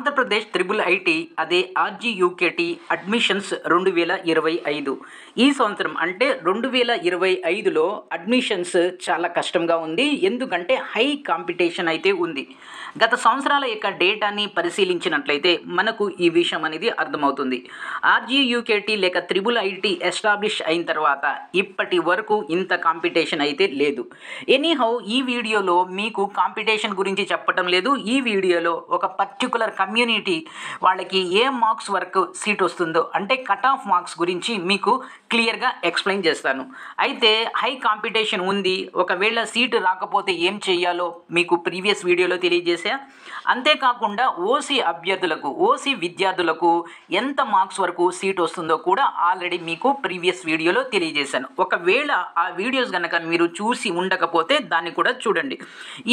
Andhra Pradesh triple IT అదే RGUKT admissions 2025 ఈ సంవత్సరం అంటే 2025లో అడ్మిషన్స్ చాలా కష్టంగా ఉంది. ఎందుకంటే హై కాంపిటీషన్ అయితే ఉంది. గత సంవత్సరాల యొక్క డేటాని పరిశీలించినట్లయితే మనకు ఈ విషయం అనేది అర్థమవుతుంది. ఆర్జీయూకేటీ లేక త్రిబుల్ ఐటీ ఎస్టాబ్లిష్ అయిన తర్వాత ఇప్పటి వరకు ఇంత కాంపిటీషన్ అయితే లేదు. ఎనీహౌ ఈ వీడియోలో మీకు కాంపిటీషన్ గురించి చెప్పటం లేదు. ఈ వీడియోలో ఒక పర్టికులర్ కమ్యూనిటీ వాళ్ళకి ఏ మార్క్స్ వరకు సీట్ వస్తుందో అంటే కట్ ఆఫ్ మార్క్స్ గురించి మీకు క్లియర్గా ఎక్స్ప్లెయిన్ చేస్తాను. అయితే హై కాంపిటీషన్ ఉంది, ఒకవేళ సీటు రాకపోతే ఏం చేయాలో మీకు ప్రీవియస్ వీడియోలో తెలియజేసా. అంతేకాకుండా ఓసీ అభ్యర్థులకు ఓసీ విద్యార్థులకు ఎంత మార్క్స్ వరకు సీట్ వస్తుందో కూడా ఆల్రెడీ మీకు ప్రీవియస్ వీడియోలో తెలియజేశాను. ఒకవేళ ఆ వీడియోస్ కనుక మీరు చూసి ఉండకపోతే దాన్ని కూడా చూడండి.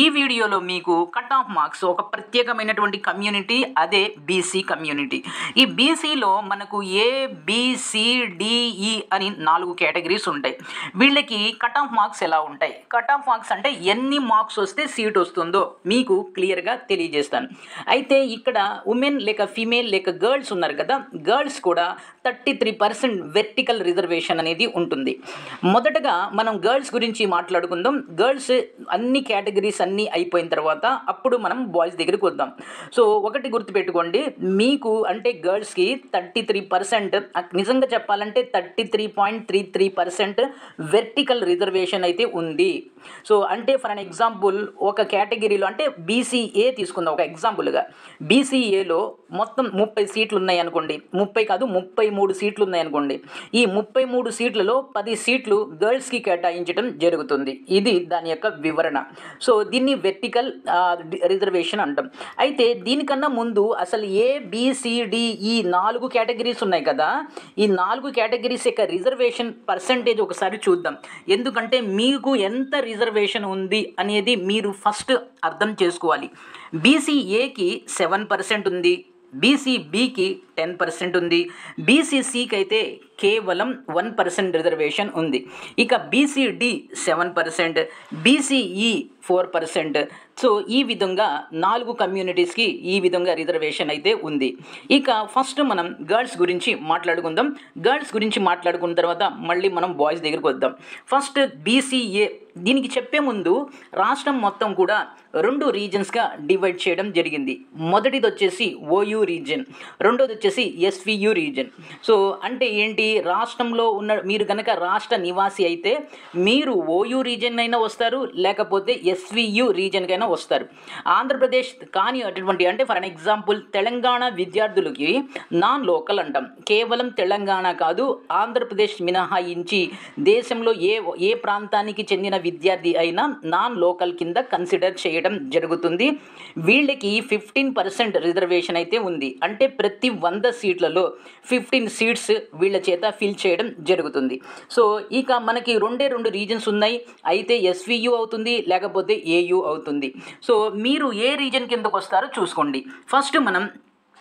ఈ వీడియోలో మీకు కట్ ఆఫ్ మార్క్స్ ఒక ప్రత్యేకమైనటువంటి కమ్యూనిటీ అదే బీసీ కమ్యూనిటీ. ఈ బీసీలో మనకు ABCDE అని 4 కేటగిరీస్ ఉంటాయి. వీళ్ళకి కట్ ఆఫ్ మార్క్స్ ఎలా ఉంటాయి, కట్ ఆఫ్ మార్క్స్ అంటే ఎన్ని మార్క్స్ వస్తే సీట్ వస్తుందో మీకు క్లియర్గా తెలియజేస్తాను. అయితే ఇక్కడ ఉమెన్ లేక ఫీమేల్ లేక గర్ల్స్ ఉన్నారు కదా, గర్ల్స్ కూడా 33% వెర్టికల్ రిజర్వేషన్ అనేది ఉంటుంది. మొదటగా మనం గర్ల్స్ గురించి మాట్లాడుకుందాం. గర్ల్స్ అన్ని కేటగిరీస్ అన్నీ అయిపోయిన తర్వాత అప్పుడు మనం బాయ్స్ దగ్గరికి వద్దాం. సో ఒకటి గుర్తుపెట్టుకోండి, మీకు అంటే గర్ల్స్కి 33%, నిజంగా చెప్పాలంటే 33.33% వెర్టికల్ రిజర్వేషన్ అయితే ఉంది. సో అంటే ఫర్ అన్ ఎగ్జాంపుల్ ఒక కేటగిరీలో అంటే BCA తీసుకుందాం ఒక ఎగ్జాంపుల్గా. BCAలో మొత్తం 30 సీట్లు ఉన్నాయి అనుకోండి, 30 కాదు 33 సీట్లు ఉన్నాయి అనుకోండి. ఈ 33 సీట్లలో 10 సీట్లు గర్ల్స్కి కేటాయించడం జరుగుతుంది. ఇది దాని యొక్క వివరణ. సో దీన్ని వెర్టికల్ రిజర్వేషన్ అంటాం. అయితే దీనికన్నా ముందు అసలు ABCDE 4 కేటగిరీస్ ఉన్నాయి కదా, ఈ 4 కేటగిరీస్ యొక్క రిజర్వేషన్ పర్సంటేజ్ ఒకసారి చూద్దాం. ఎందుకంటే మీకు ఎంత రిజర్వేషన్ ఉంది అనేది మీరు ఫస్ట్ అర్థం చేసుకోవాలి. BCAకి 7% ఉంది, BCBకి 10% ఉంది, BCCకి అయితే కేవలం 1% రిజర్వేషన్ ఉంది. ఇక BCD 7%, BCE 4%. సో ఈ విధంగా 4 కమ్యూనిటీస్కి ఈ విధంగా రిజర్వేషన్ అయితే ఉంది. ఇక ఫస్ట్ మనం గర్ల్స్ గురించి మాట్లాడుకుందాం. గర్ల్స్ గురించి మాట్లాడుకున్న తర్వాత మళ్ళీ మనం బాయ్స్ దగ్గరికి వద్దాం. ఫస్ట్ BCA, దీనికి చెప్పే ముందు రాష్ట్రం మొత్తం కూడా 2 రీజన్స్గా డివైడ్ చేయడం జరిగింది. మొదటిది వచ్చేసి OU రీజన్, రెండోది వచ్చేసి SVU రీజన్. సో అంటే ఏంటి, రాష్ట్రంలో ఉన్న మీరు కనుక రాష్ట్ర నివాసి అయితే మీరు OU రీజన్ అయినా వస్తారు, లేకపోతే SVU రీజన్కైనా వస్తారు. ఆంధ్రప్రదేశ్ కానీ అటువంటి అంటే ఫర్ అన్ ఎగ్జాంపుల్ తెలంగాణ విద్యార్థులకి నాన్ లోకల్ అంటాం. కేవలం తెలంగాణ కాదు, ఆంధ్రప్రదేశ్ మినహాయించి దేశంలో ఏ ప్రాంతానికి చెందిన విద్యార్థి అయినా నాన్ లోకల్ కింద కన్సిడర్ చేయడం జరుగుతుంది. వీళ్ళకి 15% రిజర్వేషన్ అయితే ఉంది. అంటే ప్రతి 100 సీట్లలో 15 సీట్స్ వీళ్ళ చేత ఫిల్ చేయడం జరుగుతుంది. సో ఇక మనకి 2 రీజన్స్ ఉన్నాయి. అయితే SVU అవుతుంది, లేకపోతే AU అవుతుంది. సో మీరు ఏ రీజన్ కిందకు వస్తారో చూసుకోండి. ఫస్ట్ మనం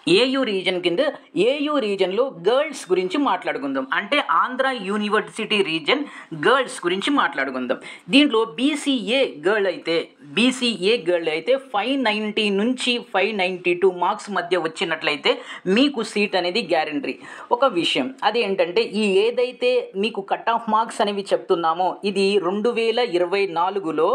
AU రీజన్ కింద AU రీజన్లో గర్ల్స్ గురించి మాట్లాడుకుందాం. అంటే ఆంధ్ర యూనివర్సిటీ రీజన్ గర్ల్స్ గురించి మాట్లాడుకుందాం. దీంట్లో BCA గర్ల్ అయితే 590 నుంచి 592 మార్క్స్ మధ్య వచ్చినట్లయితే మీకు సీట్ అనేది గ్యారంటీ. ఒక విషయం అదేంటంటే ఈ ఏదైతే మీకు కట్ ఆఫ్ మార్క్స్ అనేవి చెప్తున్నామో ఇది 2024లో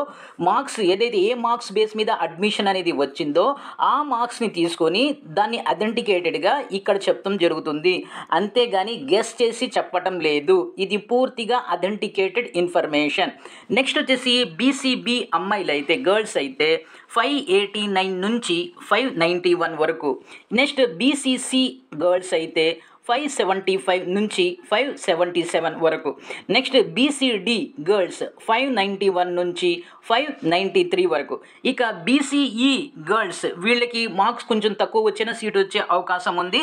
మార్క్స్ ఏదైతే ఏ మార్క్స్ బేస్ మీద అడ్మిషన్ అనేది వచ్చిందో ఆ మార్క్స్ని తీసుకొని దాన్ని అథెంటికేటెడ్గా ఇక్కడ చెప్పడం జరుగుతుంది. అంతేగాని గెస్ చేసి చెప్పటం లేదు. ఇది పూర్తిగా అథెంటికేటెడ్ ఇన్ఫర్మేషన్. నెక్స్ట్ వచ్చేసి BCB అమ్మాయిలు అయితే గర్ల్స్ అయితే 589 నుంచి 591 వరకు. నెక్స్ట్ BCC గర్ల్స్ అయితే 575 నుంచి 577 వరకు. నెక్స్ట్ BCD గర్ల్స్ 591 నుంచి 593 వరకు. ఇక BCE గర్ల్స్ వీళ్ళకి మార్క్స్ కొంచెం తక్కువ వచ్చిన సీట్ వచ్చే అవకాశం ఉంది.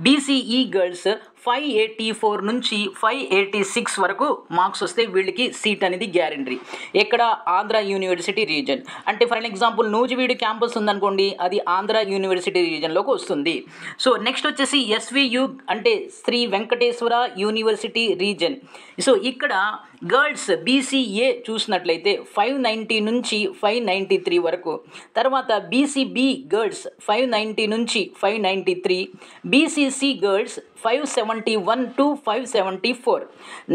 BCE గర్ల్స్ 584 నుంచి 586 వరకు మార్క్స్ వస్తే వీళ్ళకి సీట్ అనేది గ్యారంటీ. ఎక్కడ ఆంధ్ర యూనివర్సిటీ రీజన్ అంటే for an example Nuzvid campus ఉందనుకోండి, అది ఆంధ్ర యూనివర్సిటీ రీజన్లోకి వస్తుంది. సో నెక్స్ట్ వచ్చేసి SVU అంటే Sri Venkateswara university region. So ఇక్కడ గర్ల్స్ బీసీఏ చూసినట్లయితే 590 నుంచి 593 వరకు, తర్వాత బీసీబీ గర్ల్స్ 590 నుంచి 593, BCC girls 571 to 574,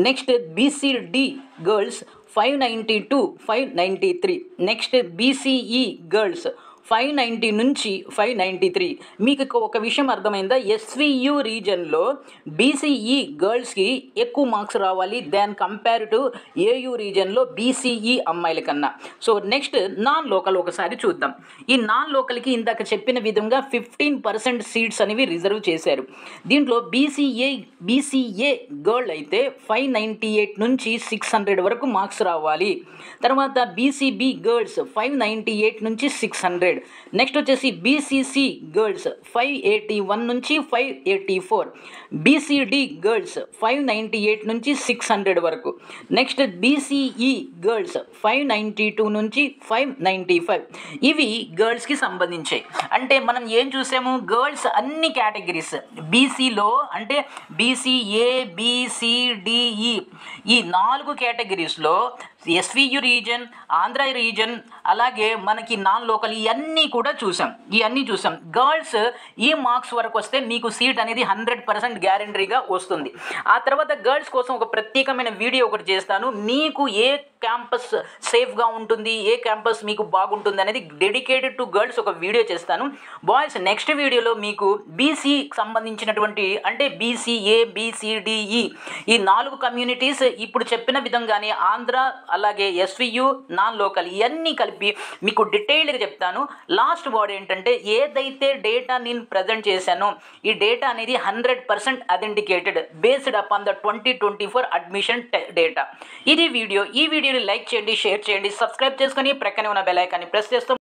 next BCD girls 590 to 593, next BCE girls 590 నుంచి 593. మీకు ఒక విషయం అర్థమైందా? ఎస్వియు రీజన్లో బీసీఈ గర్ల్స్కి ఎక్కువ మార్క్స్ రావాలి దాన్ కంపేర్ టు ఏయు రీజన్లో బీసీఈ అమ్మాయిల కన్నా. సో నెక్స్ట్ నాన్ లోకల్ ఒకసారి చూద్దాం. ఈ నాన్ లోకల్కి ఇందాక చెప్పిన విధంగా 15% సీట్స్ అనేవి రిజర్వ్ చేశారు. దీంట్లో బీసీఏ గర్ల్ అయితే 598 నుంచి 600 వరకు మార్క్స్ రావాలి. తర్వాత బీసీబీ గర్ల్స్ 598 నుంచి 600. నెక్స్ట్ వచ్చేసి బీసీసీ గర్ల్స్ 581 నుంచి 584, బీసీడీ గర్ల్స్ 598 నుంచి 600 వరకు, నెక్స్ట్ బీసీఈ గర్ల్స్ 592 నుంచి 595. ఇవి గర్ల్స్కి సంబంధించాయి. అంటే మనం ఏం చూసాము, గర్ల్స్ అన్ని కేటగిరీస్ బీసీలో అంటే బీసీఏ బీసీడీఈ ఈ 4 కేటగిరీస్లో ఎస్వియు రీజన్, ఆంధ్ర రీజన్, అలాగే మనకి నాన్ లోకల్ ఇవన్నీ కూడా చూసాం. గర్ల్స్ ఈ మార్క్స్ వరకు వస్తే మీకు సీట్ అనేది 100% గ్యారంటీగా వస్తుంది. ఆ తర్వాత గర్ల్స్ కోసం ఒక ప్రత్యేకమైన వీడియో ఒకటి చేస్తాను. మీకు ఏ క్యాంపస్ సేఫ్గా ఉంటుంది, ఏ క్యాంపస్ మీకు బాగుంటుంది అనేది డెడికేటెడ్ టు గర్ల్స్ ఒక వీడియో చేస్తాను. బాయ్స్ నెక్స్ట్ వీడియోలో మీకు బీసీకి సంబంధించినటువంటి అంటే బీసీఏ బీసీడీఈ ఈ 4 కమ్యూనిటీస్ ఇప్పుడు చెప్పిన విధంగానే ఆంధ్ర అలాగే ఎస్వియు నాన్ లోకల్ ఇవన్నీ కలిపి మీకు డీటెయిల్డ్గా చెప్తాను. లాస్ట్ వర్డ్ ఏంటంటే ఏదైతే డేటా నేను ప్రజెంట్ చేశానో ఈ డేటా అనేది 100% authenticated based upon the 2024 admission data. ఇది వీడియో. ఈ వీడియోని లైక్ చేయండి, షేర్ చేయండి, సబ్స్క్రైబ్ చేసుకొని ప్రక్కనే ఉన్న బెల్ ఐకాన్ని ప్రెస్ చేస్తాం.